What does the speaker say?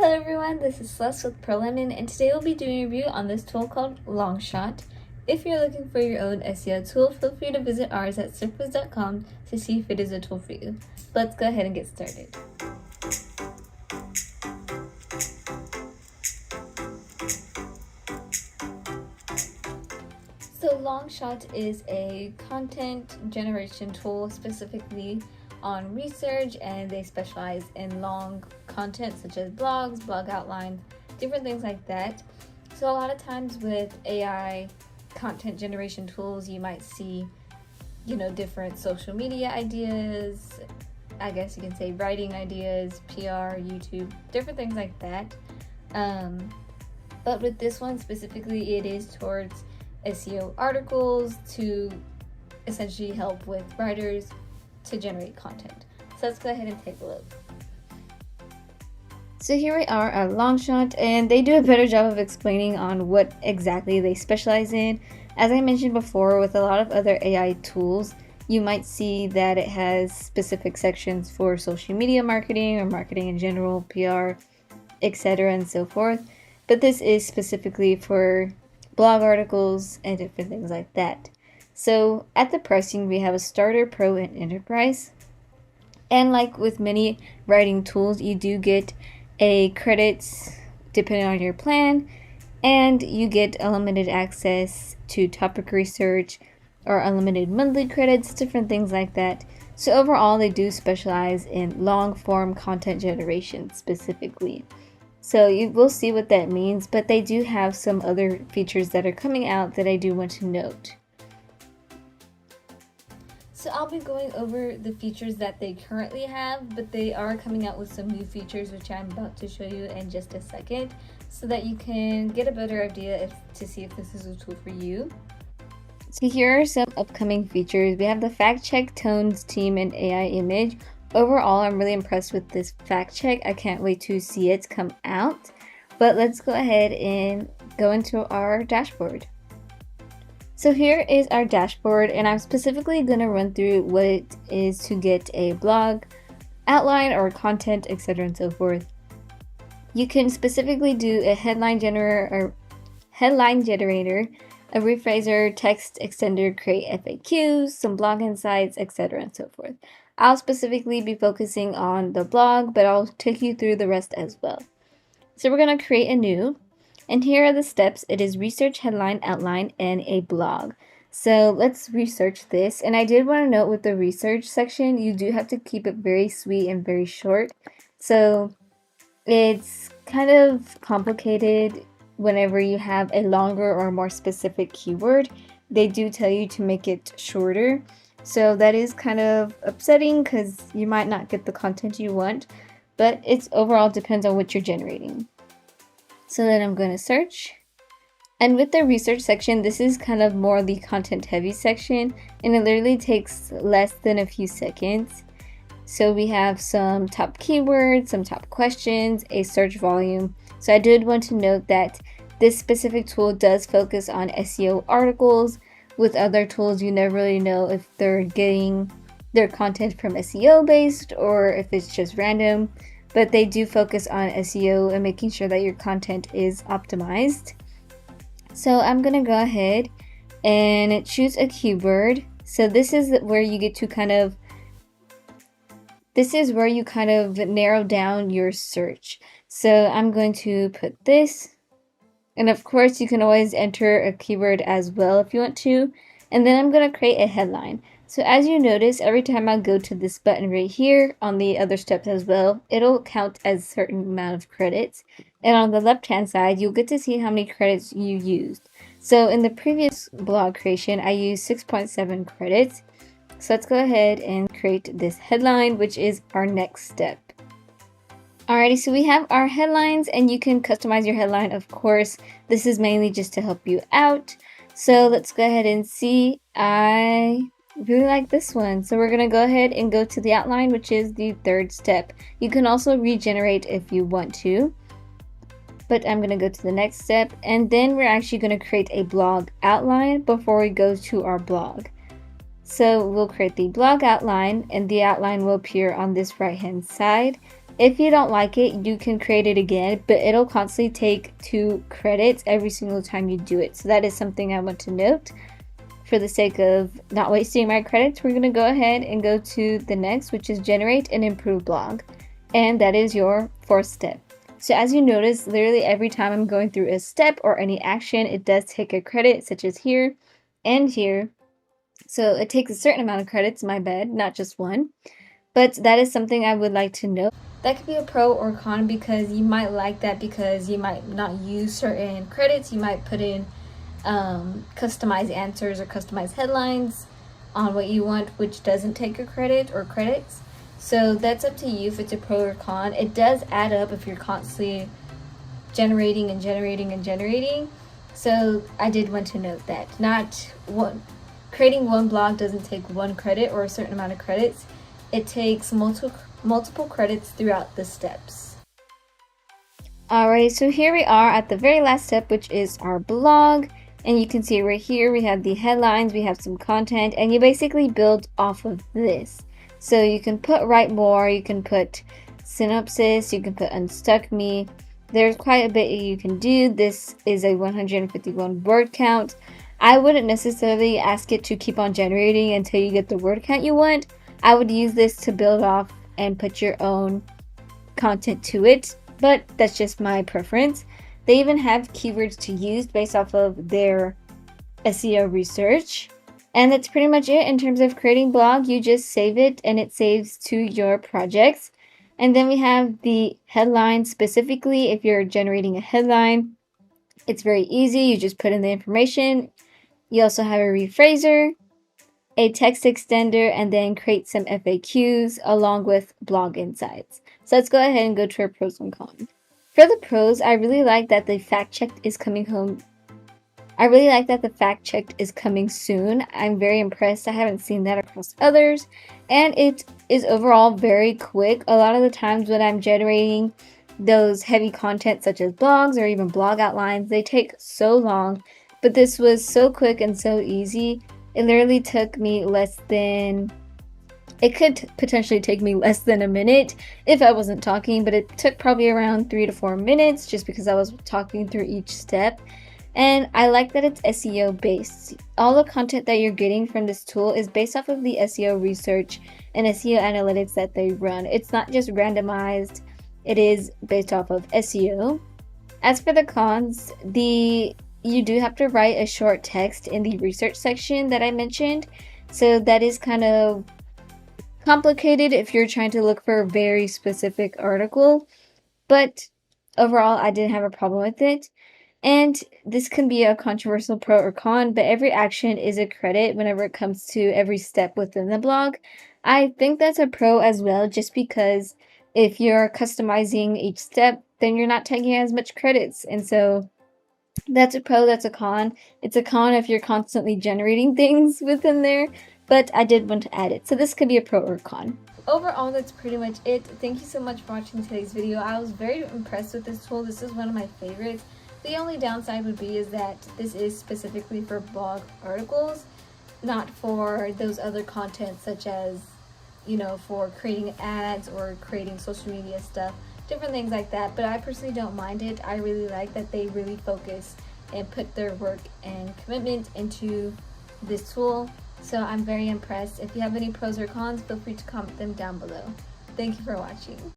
Hello everyone, this is Celeste with ProLemon, and today we'll be doing a review on this tool called LongShot. If you're looking for your own SEO tool, feel free to visit ours at surface.com to see if it is a tool for you. Let's go ahead and get started. So LongShot is a content generation tool specifically on research, and they specialize in long content such as blogs, blog outlines, different things like that. So a lot of times with AI content generation tools, you might see, different social media ideas, I guess you can say writing ideas, PR, YouTube, different things like that. But with this one specifically, it is towards SEO articles to essentially help with writers to generate content. So let's go ahead and take a look. So here we are at LongShot, and they do a better job of explaining on what exactly they specialize in. As I mentioned before, with a lot of other AI tools, you might see that it has specific sections for social media marketing or marketing in general, PR, etc. and so forth. But this is specifically for blog articles and different things like that. So at the pricing, we have a starter, pro, and enterprise. And like with many writing tools, you do get a credits depending on your plan, and you get unlimited access to topic research or unlimited monthly credits, different things like that. So overall, they do specialize in long form content generation specifically. So you will see what that means, but they do have some other features that are coming out that I do want to note. So I'll be going over the features that they currently have, but they are coming out with some new features which I'm about to show you in just a second, so that you can get a better idea to see if this is a tool for you. So here are some upcoming features. We have the fact check, tones, team, and AI image. Overall, I'm really impressed with this fact check. I can't wait to see it come out. But let's go ahead and go into our dashboard. So here is our dashboard, and I'm specifically going to run through what it is to get a blog outline or content, etc. and so forth. You can specifically do a headline generator, a rephraser, text extender, create FAQs, some blog insights, etc. and so forth. I'll specifically be focusing on the blog, but I'll take you through the rest as well. So we're going to create a new. And here are the steps. It is research, headline, outline, and a blog. So let's research this. And I did want to note with the research section, you do have to keep it very sweet and very short. So it's kind of complicated whenever you have a longer or more specific keyword. They do tell you to make it shorter. So that is kind of upsetting because you might not get the content you want. But it's overall depends on what you're generating. So then I'm going to search, and with the research section, this is kind of more the content heavy section, and it literally takes less than a few seconds. So we have some top keywords, some top questions, a search volume. So I did want to note that this specific tool does focus on SEO articles. With other tools, you never really know if they're getting their content from SEO based or if it's just random. But they do focus on SEO and making sure that your content is optimized. So I'm going to go ahead and choose a keyword. So this is where you get to narrow down your search. So I'm going to put this. And of course, you can always enter a keyword as well if you want to. And then I'm going to create a headline. So as you notice, every time I go to this button right here on the other steps as well, it'll count as a certain amount of credits. And on the left-hand side, you'll get to see how many credits you used. So in the previous blog creation, I used 6.7 credits. So let's go ahead and create this headline, which is our next step. Alrighty, so we have our headlines, and you can customize your headline, of course. This is mainly just to help you out. So let's go ahead and see. I really like this one. So we're going to go ahead and go to the outline, which is the third step. You can also regenerate if you want to, but I'm going to go to the next step, and then we're actually going to create a blog outline before we go to our blog. So we'll create the blog outline, and the outline will appear on this right hand side. If you don't like it, you can create it again, but it'll constantly take 2 credits every single time you do it. So that is something I want to note. For the sake of not wasting my credits, we're going to go ahead and go to the next, which is generate and improve blog. And that is your 4th step. So as you notice, literally every time I'm going through a step or any action, it does take a credit, such as here and here. So it takes a certain amount of credits, my bad, not just one. But that is something I would like to know. That could be a pro or con, because you might like that because you might not use certain credits. You might put in customized answers or customized headlines on what you want, which doesn't take a credit or credits. So that's up to you if it's a pro or con. It does add up if you're constantly generating and generating and generating. So I did want to note that creating one blog doesn't take 1 credit or a certain amount of credits. It takes multiple credits throughout the steps. Alright, so here we are at the very last step, which is our blog. And you can see right here we have the headlines, we have some content, and you basically build off of this. So you can put write more, you can put synopsis, you can put unstuck me. There's quite a bit you can do. This is a 151 word count. I wouldn't necessarily ask it to keep on generating until you get the word count you want. I would use this to build off and put your own content to it, but that's just my preference. They even have keywords to use based off of their SEO research. And that's pretty much it in terms of creating blog. You just save it and it saves to your projects. And then we have the headline. Specifically, if you're generating a headline, it's very easy. You just put in the information. You also have a rephraser, a text extender, and then create some FAQs along with blog insights. So let's go ahead and go to our pros and cons. For the pros, I really like that the fact check is coming soon. I'm very impressed. I haven't seen that across others, and it is overall very quick. A lot of the times when I'm generating those heavy content such as blogs or even blog outlines, they take so long, but this was so quick and so easy. It literally took me it could potentially take me less than a minute if I wasn't talking, but it took probably around 3 to 4 minutes just because I was talking through each step. And I like that it's SEO based. All the content that you're getting from this tool is based off of the SEO research and SEO analytics that they run. It's not just randomized, it is based off of SEO. As for the cons, you do have to write a short text in the research section that I mentioned. So that is kind of complicated if you're trying to look for a very specific article. But overall, I didn't have a problem with it. And this can be a controversial pro or con, but every action is a credit whenever it comes to every step within the blog. I think that's a pro as well, just because if you're customizing each step, then you're not taking as much credits. And so that's a pro, that's a con. It's a con if you're constantly generating things within there, but I did want to add it. So this could be a pro or con. Overall, that's pretty much it. Thank you so much for watching today's video. I was very impressed with this tool. This is one of my favorites. The only downside would be is that this is specifically for blog articles, not for those other content such as, for creating ads or creating social media stuff, different things like that. But I personally don't mind it. I really like that they really focus and put their work and commitment into this tool. So I'm very impressed. If you have any pros or cons, feel free to comment them down below. Thank you for watching.